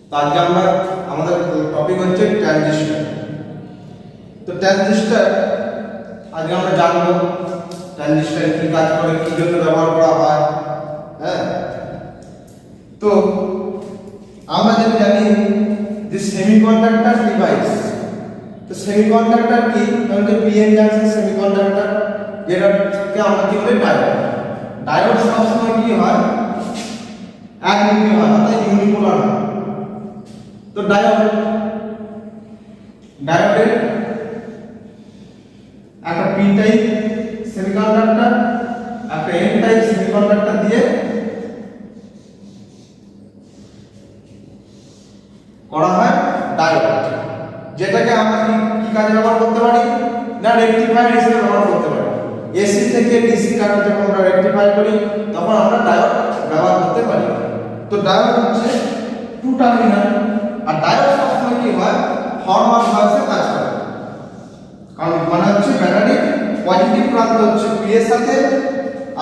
তো আজকে আমরা আমাদের টপিক হচ্ছে ট্রানজিস্টর। তো ট্রানজিস্টর আজকে আমরা জানবো ট্রানজিস্টর কি কাজ করে, কি জন্য ব্যবহার করা হয়। হ্যাঁ, তো আমরা যেটা জানি যে সেমিকন্ডাক্টর ডিভাইস, তো সেমিকন্ডাক্টর কি মানে পিএন জাংশন সেমিকন্ডাক্টর, যেটাকে আমরা কি বলি ডায়োড। ডায়োড সবসময় কি হয় একমুখী হয়, অর্থাৎ ইউনিপোলার হয়। তো ডায়োডের একটা পি টাইপ সেমিকন্ডাক্টর একটা এন টাইপ সেমিকন্ডাক্টর দিয়ে করা হয় ডায়োড, যেটাকে আমরা কি কাজে ব্যবহার করতে পারি না রেকটিফায়ার হিসেবে ব্যবহার করতে পারি। এসি থেকে ডিসি কারেন্ট যখন আমরা রেকটিফাই করি তখন আমরা ডায়োড ব্যবহার করতে পারি। তো ডায়োড হচ্ছে টু টার্মিনাল, আর ডায়োড সবসময় কি হয় ফরওয়ার্ড বায়াসে কাজ করে। কারণ মানে হচ্ছে ব্যাটারির পজিটিভ প্রান্ত হচ্ছে পি এর সাথে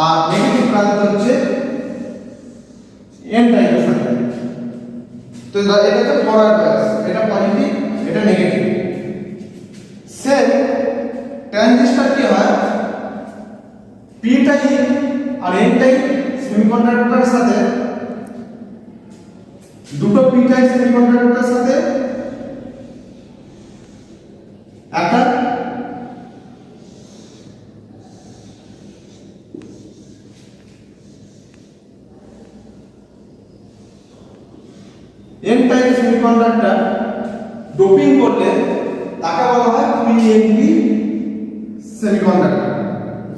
আর নেগেটিভ প্রান্ত হচ্ছে এন টাইপের সাথে। তো এটাকে ফরওয়ার্ড বায়াস, এটা পজিটিভ এটা নেগেটিভ। সেম ট্রানজিস্টর কি হয় পি টাইপ আর এন টাইপ সেমিকন্ডাক্টরের সাথে, দুটো পি টাইপ সেমিকন্ডাক্টরের সাথে একটা এন টাইপ সেমিকন্ডাক্টর ডোপিং করলে তাকে বলা হয় পিএনপি সেমিকন্ডাক্টর,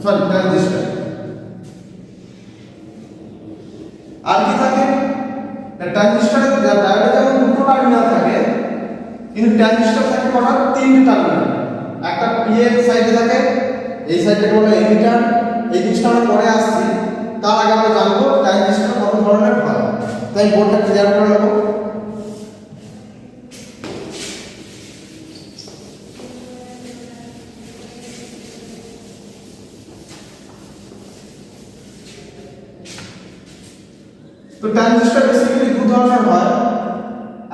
সরি ট্রানজিস্টর। আর কি থাকে ট্রানজিস্টরের ডায়োডে যেমন দুটো টার্মিনাল থাকে, কিন্তু ট্রানজিস্টর থাকে কটা তিনটে টার্মিনাল। একটা পি এর সাইডে থাকে, এই সাইডটাকে বলা হয় এমিটার। এই জিনিসটা আমরা পরে আসছি, তার আগে আমরা জানবো ট্রানজিস্টর কত ধরনের হয়। তাই বোর্ডটা ক্লিয়ার করে নেব। তো ট্রানজিস্টর বেসিক্যালি দু ধরনের হয়।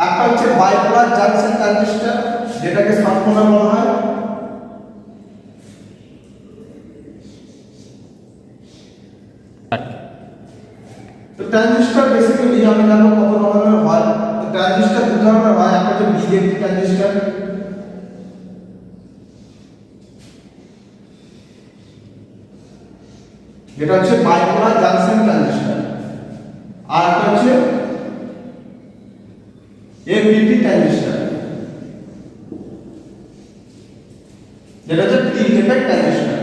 একটা হচ্ছে বাইপোলার জাংশন ট্রানজিস্টর, যেটাকে শর্ট ফর্মে বলা হয়। তো ট্রানজিস্টর বেসিক্যালি আমরা জানবো কত ধরনের হয়। তো ট্রানজিস্টর দু ধরনের হয়, একটা হচ্ছে বিজেপি ট্রানজিস্টর, যেটা হচ্ছে বাইপোলার জাংশন ট্রানজিস্টর, আর একটা হচ্ছে এবিপি ট্রানজিস্টর, যেটা হচ্ছে পি টাইপের ট্রানজিস্টর।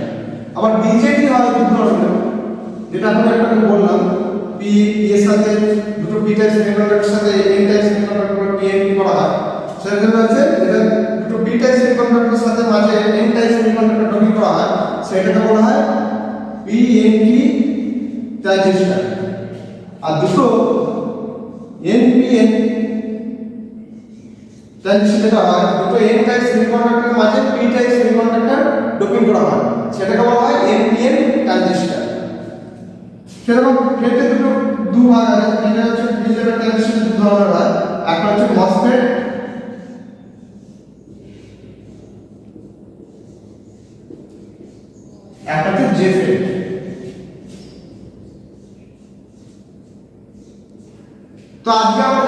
আবার বিজেপি হয় দু ধরনের, যেটা আমি একটু বললাম পি এর সাথে দুটো পি টাইপ সেমিকন্ডাক্টরের সাথে এন টাইপ সেমিকন্ডাক্টর পিএনপি করা হয়। সেটা হচ্ছে এটা দুটো পি টাইপ সেমিকন্ডাক্টরের সাথে মাঝে এন টাইপ সেমিকন্ডাক্টর ডোপিং করা হয়, সেটাকে বলা হয় পিএনপি ট্রানজিস্টর। আর দুটো এনপিএন ট্রানজিস্টর যেটা হয়, দুটো এন টাইপ সেমিকন্ডাক্টরের মাঝে পি টাইপ সেমিকন্ডাক্টর ডোপিং করা হয়, সেটাকে বলা হয় এনপিএন ট্রানজিস্টর। সেরকম ক্ষেত্রে দু ভাগ আছে, যেটা হচ্ছে পি টাইপের ট্রানজিস্টর দু ধরনের হয়। একটা হচ্ছে মসফেট, একটা হচ্ছে জেফেট। তো আজকে আমরা